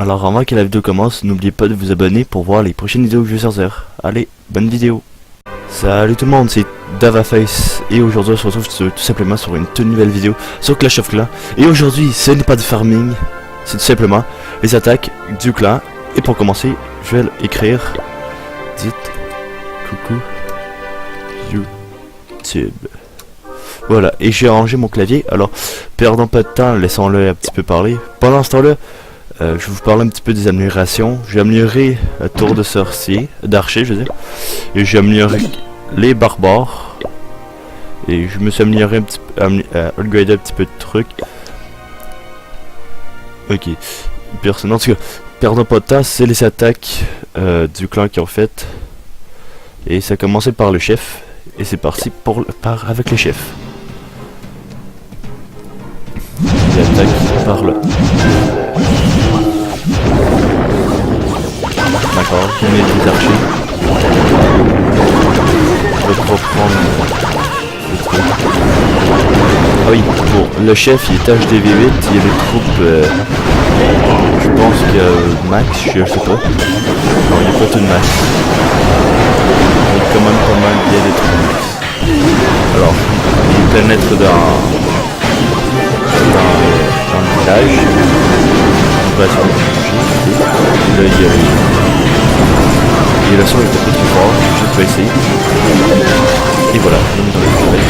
Alors avant que la vidéo commence, n'oubliez pas de vous abonner pour voir les prochaines vidéos que je vais sortir. Allez, bonne vidéo. Salut tout le monde, c'est Davaface et aujourd'hui on se retrouve tout simplement sur une toute nouvelle vidéo sur Clash of Clans. Et aujourd'hui ce n'est pas de farming, c'est tout simplement les attaques du clan. Et pour commencer, je vais écrire dites coucou YouTube. Voilà, et j'ai rangé mon clavier, alors perdons pas de temps, laissons-le un petit peu parler. Pendant ce temps-là, je vais vous parler un petit peu des améliorations. J'ai amélioré la tour de sorcier, d'archer je veux dire. Et j'ai amélioré les barbares. Et je me suis amélioré un petit peu, upgradé un petit peu de trucs. Ok, personne. En tout cas, perdons pas de temps, c'est les attaques du clan qui ont fait. Et ça a commencé par le chef. Et c'est parti avec le chef. Il attaque par là. D'accord, je mets des archers. Je vais reprendre le truc. Ah oui, bon, le chef il est HDV8, il y a des troupes, je pense qu'il y a max, je sais pas. Non, il n'y a pas tout de max. Il y a quand même pas mal, il y a des troupes max. Alors, il pénètre dans le village. On va sur le bouger. Là, il y a la son est un peu plus fort, je vais essayer. Et voilà, on est dans le travail.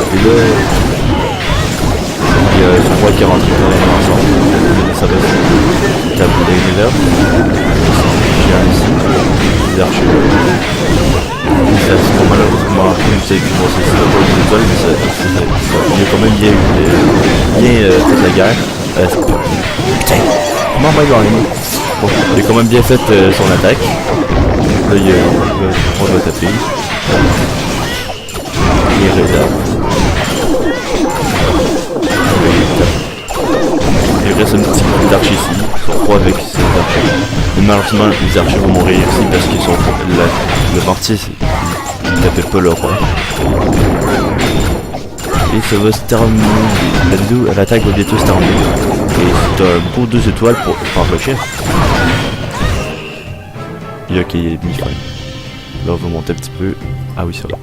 Et là, il y a son roi qui rentre carrément ensemble. Ça va être tableau d'univers. J'ai un ici, des archers. Ça c'est pas malheureusement, comme vous avez pu voir, c'est pas une étoile, mais il y a quand même bien fait la guerre. Putain, comment on va y gagner? Bon, il a quand même bien fait son attaque. Là, on doit taper. Il réserve. Il reste un petit peu d'archers ici. Ils sont 3 avec ces archers. Mais malheureusement, les archers vont mourir ici parce qu'ils sont. Le mortier, il tapait pas le roi. Et ça va se terminer. La vidéo, l'attaque va bientôt se terminer. Et c'est un beau 2 étoiles par le chef. Il y a qui est mi-fin. Là on va monter un petit peu. Ah oui ça va.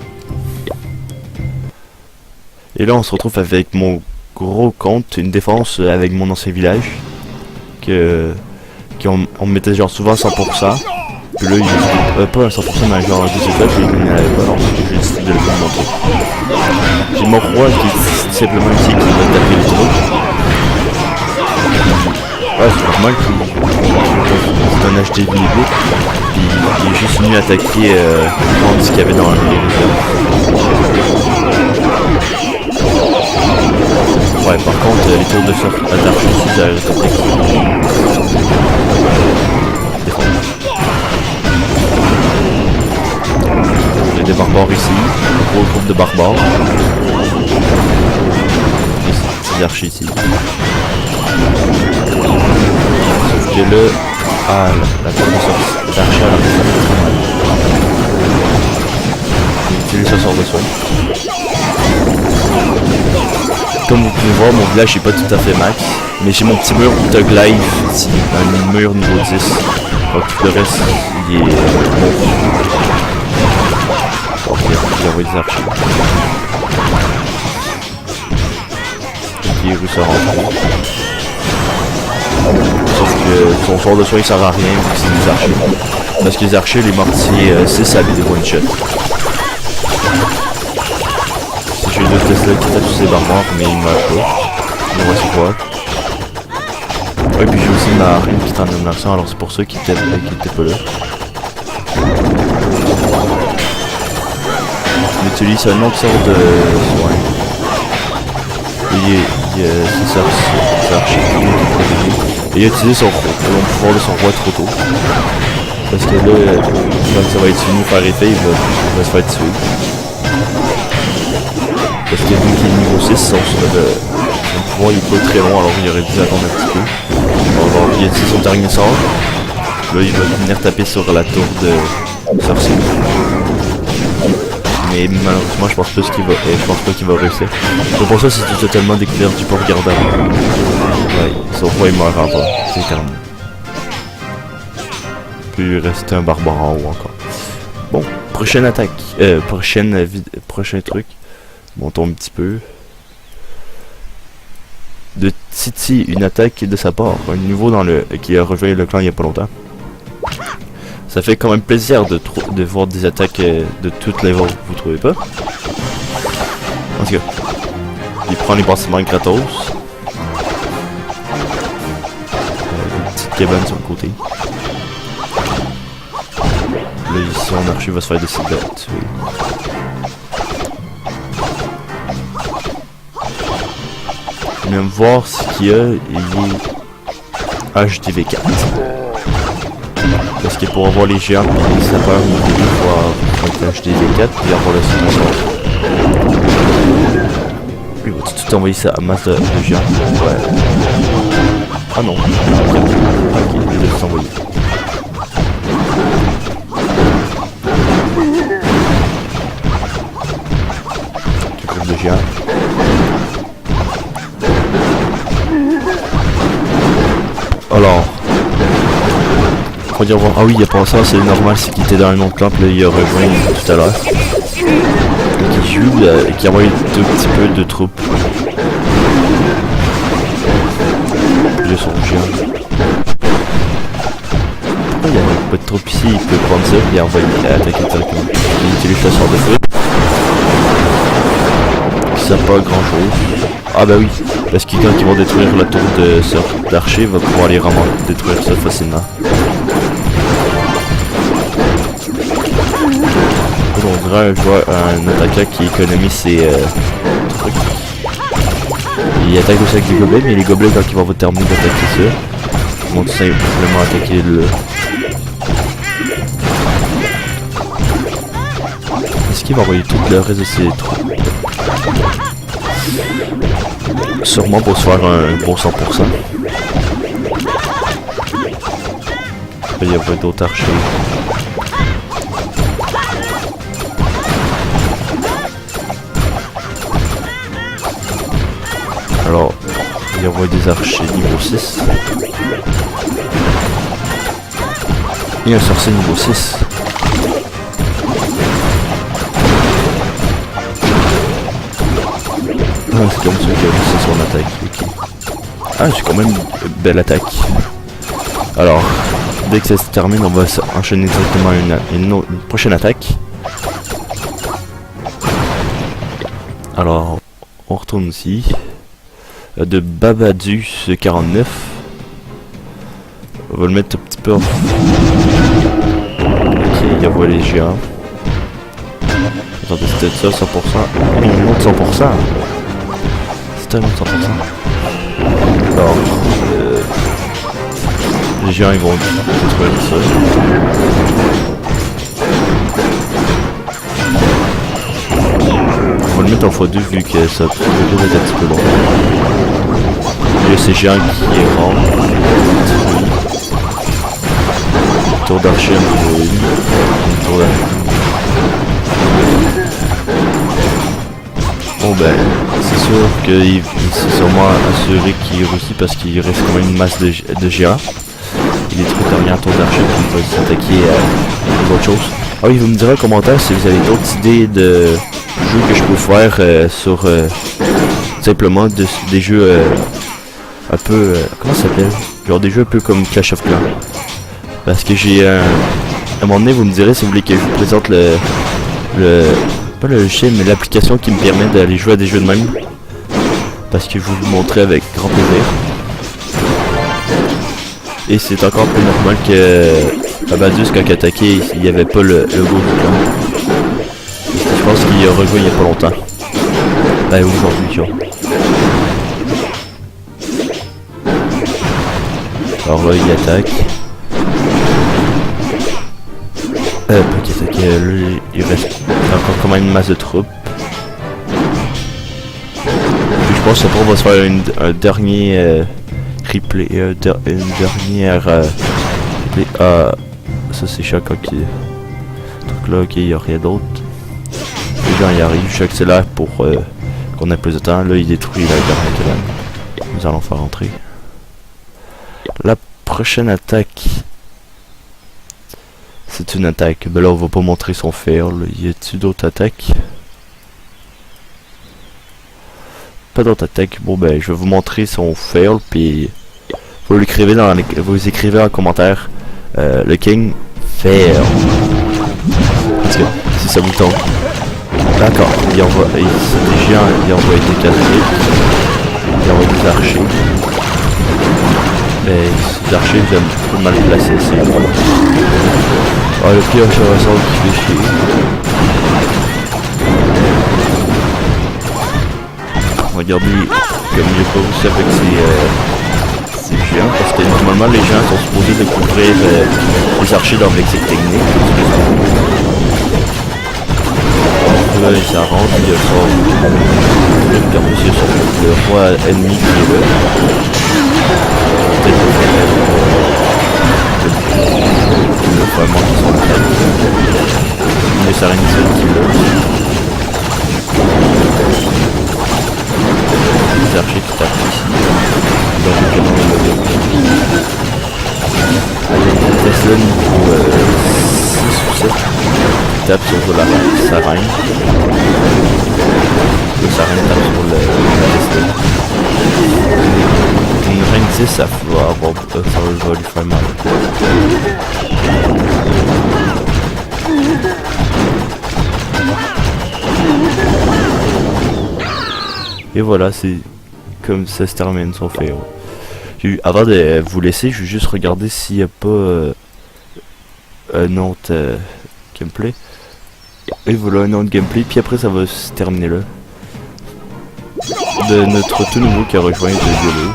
Et là on se retrouve avec mon gros compte, une défense avec mon ancien village. On mettait genre souvent 100%. Puis là il pas à 100% mais genre 2 étoiles, puis il n'y avait pas, alors j'ai décidé de le montrer. J'ai mon roi qui est simplement ici qui va taper les trucs. Ouais, c'est normal c'est un HDV8, puis il est juste venu attaquer ce qu'il y avait dans les réserves. Ouais, par contre, les tours de d'archer ici, ça reste il y a des barbares ici, un gros groupe de barbares. Et des archers ici. Sauf que là, la tour de d'archer à la maison. Il utilise ce sort de soin. Comme vous pouvez voir, mon village n'est pas tout à fait max, mais j'ai mon petit mur de glaive ici, un mur niveau 10. Donc tout le reste, il est bon. Donc il envoie des archers. Il est russe à rentrer. Sauf que son sort de soin il sert à rien vu que c'est des archers. Parce que les archers, les mortiers, c'est ça des one shot. Si j'ai deux Tesla qui tapent sur ces barbares, mais ils meurent pas. On va se voir. Ouais, puis j'ai aussi ma reine qui est en nomination, alors c'est pour ça qu'il était pas là. On utilise un autre sort de soin. C'est ça, c'est archi qui est protégé. Et il a utilisé son pouvoir de son roi trop tôt. Parce que là, quand ça va être fini par effet, il va se faire tuer. Parce que vu qu'il est niveau 6, son pouvoir il est pas très long, alors il aurait dû attendre un petit peu. Alors il a utilisé son dernier sort. Là il va venir taper sur la tour de sorcier. Mais malheureusement je pense pas qu'il va réussir. C'est pour ça que c'est totalement découvert du pas regarder avant. Ouais, son roi il meurt avant, c'est terminé. Puis il reste un barbare en haut encore. Bon, prochaine attaque. Prochain truc. Montons un petit peu. De Titi, une attaque de sa part. Un nouveau qui a rejoint le clan il y a pas longtemps. Ça fait quand même plaisir de voir des attaques de toutes les levels, vous trouvez pas? En tout cas, il prend les bâtiments gratos. Une petite cabane sur le côté. Là ici, mon archer va se faire décider de tuer. Je vais même voir ce qu'il y a. Il est HDV4. Parce que pour avoir les géants et les sapeurs, il faut avoir HDV4 puis avoir le sponsor. Il va tout envoyer ça à masse de géants. Ouais. Ah non. Ok, il est tout envoyé. Tu trouves de géants. Alors, on va dire voir. Ah oui, il y a pas ça, c'est normal, c'est qu'il était dans un autre clan, puis là il a rejoint tout à l'heure. Et qui joue, et qui envoie un petit peu de troupes. Puis son géant. Pourquoi il y a pas de troupes ici? Il peut prendre ça, puis envoyer attaquer directement. Il utilise le chasseur de feu. Ça sert pas à grand chose. Ah bah oui, parce que quand ils vont détruire la tour d'archer, il va pouvoir les vraiment détruire ça facilement. On dirait un attaquant qui économise ses trucs. Il attaque aussi avec les gobelets, mais les gobelets quand ils vont terminer d'attaquer ça, ils vont tout simplement attaquer le... Est-ce qu'il va envoyer tout le reste de ses troupes? Sûrement pour se faire un bon 100%. Il y a pas d'autres archers. Alors, il y a des archers niveau 6. Et un sorcier niveau 6. Ah, c'est comme ça qu'il a laissé son attaque. Okay. Ah, j'ai quand même une belle attaque. Alors, dès que ça se termine, on va enchaîner directement une prochaine attaque. Alors, on retourne ici. De Babadus 49. On va le mettre un petit peu. Ok, il y a les géants. Attendez, c'était ça 100%. Et un autre 100%. C'était un autre 100%. Alors, les géants ils vont détruire ça. On va le mettre en x2 vu que ça peut être un petit peu long. Il y a ces géants qui rentrent. Tour d'archer niveau 1. Tour d'archer. Bon ben, c'est sûr qu'il s'est sûrement assuré qu'il réussit parce qu'il reste quand même une masse de géants. Il détruit rien tour d'archer qui va s'attaquer à d'autres choses. Ah oui, vous me direz en commentaire si vous avez d'autres idées de jeux que je peux faire sur simplement des jeux un peu comment ça s'appelle, genre des jeux un peu comme Clash of Clans, parce que j'ai à un moment donné vous me direz si vous voulez que je vous présente pas le logiciel mais l'application qui me permet d'aller jouer à des jeux de même, parce que je vais vous montrer avec grand plaisir. Et c'est encore plus normal que Babadus quand il a attaqué il n'y avait pas le logo du clan. Je pense qu'il a rejoint il n'y a pas longtemps, ben aujourd'hui tu vois. Alors là il attaque. Pas qu'il attaque, lui, il reste encore quand même une masse de troupes. Puis je pense qu'après on va se faire un dernier replay, une dernière replay. Ah, ça c'est chaque qui... Donc là ok, il n'y a rien d'autre. Les gens y arrivent, j'accélère pour qu'on ait plus de temps. Là il détruit la dernière cabane. Nous allons faire entrer. La prochaine attaque, C'est une attaque. Ben là, on va pas montrer son fail. Y a-t-il d'autres attaques? Pas d'autres attaques. Bon, ben, je vais vous montrer son fail, puis vous l'écrivez dans les... vous écrivez en commentaire le king fail. Parce que si ça vous tente. D'accord. Il envoie des géants, il envoie des catholiques, il envoie des archers. Mais ces archers viennent trop mal placés, c'est bon. Ah, le pire, je ressens qui fait chier. Regardez comme il est pas aussi avec ces géants, parce que normalement les géants sont supposés découvrir les archers dans lexique technique. Là, il s'arrange, il y a le roi ennemi qui est là. Peut-être le vraiment qui sont là. Mais ça rien qui est là. Les archers qui tapent ici. Dans le canon de modèle. Tesla niveau 6 ou 7. Qui tape sur la sarine. Le sarine tape sur le Tesla. Une reine 10, ça va avoir ça va lui faire mal. Et voilà, c'est comme ça se termine son fail. Avant de vous laisser, je vais juste regarder s'il n'y a pas un autre gameplay. Et voilà un autre gameplay, puis après ça va se terminer là. De notre tout nouveau qui a rejoint le Yolo.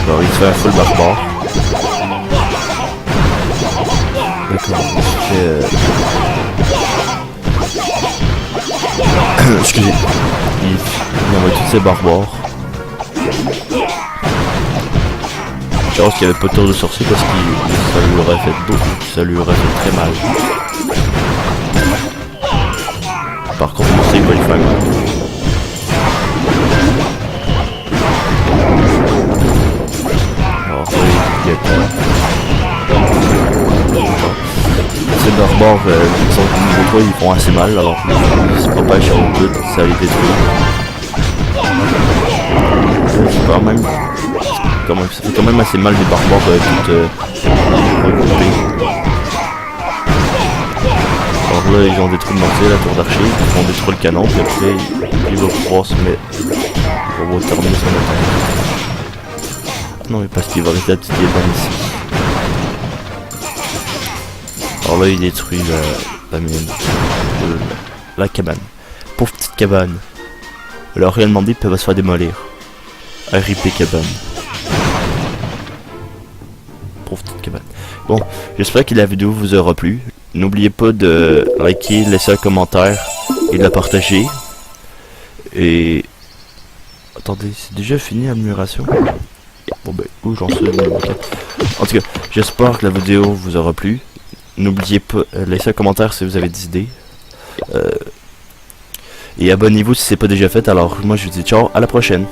Alors il se fait un full barbare. D'accord, il se fait... Excusez. Il envoie tous ses barbares. Je pense qu'il n'y avait pas de tour de sorcier parce que ça lui aurait fait beaucoup, ça lui aurait fait très mal. Par contre, on sait qu'il va lui faire mal. Alors, il y a ces barbares, ils sont niveau 3, ils font assez mal, alors c'est pas pas cher au but, ça les détruit. C'est quand même... ça fait quand même assez mal les barbares toutes regroupées. Alors là ils ont détruit le mortier, la tour d'archer, ils vont détruire le canon, puis après il va pouvoir se mettre... il va terminer son attaque. Non mais parce qu'il va rester la petite cabane ici. Alors là il détruit la mine, la cabane. Pauvre petite cabane. Alors réellement dit, elle va se faire démolir. RIP cabane. Pauvre petite cabane. Bon, j'espère que la vidéo vous aura plu. N'oubliez pas de liker, laisser un commentaire et de la partager. Et... attendez, c'est déjà fini l'admiration? Bon ben, où j'en suis? Okay. En tout cas, j'espère que la vidéo vous aura plu. N'oubliez pas, laissez un commentaire si vous avez des idées. Et abonnez-vous si c'est pas déjà fait. Alors moi je vous dis ciao, à la prochaine.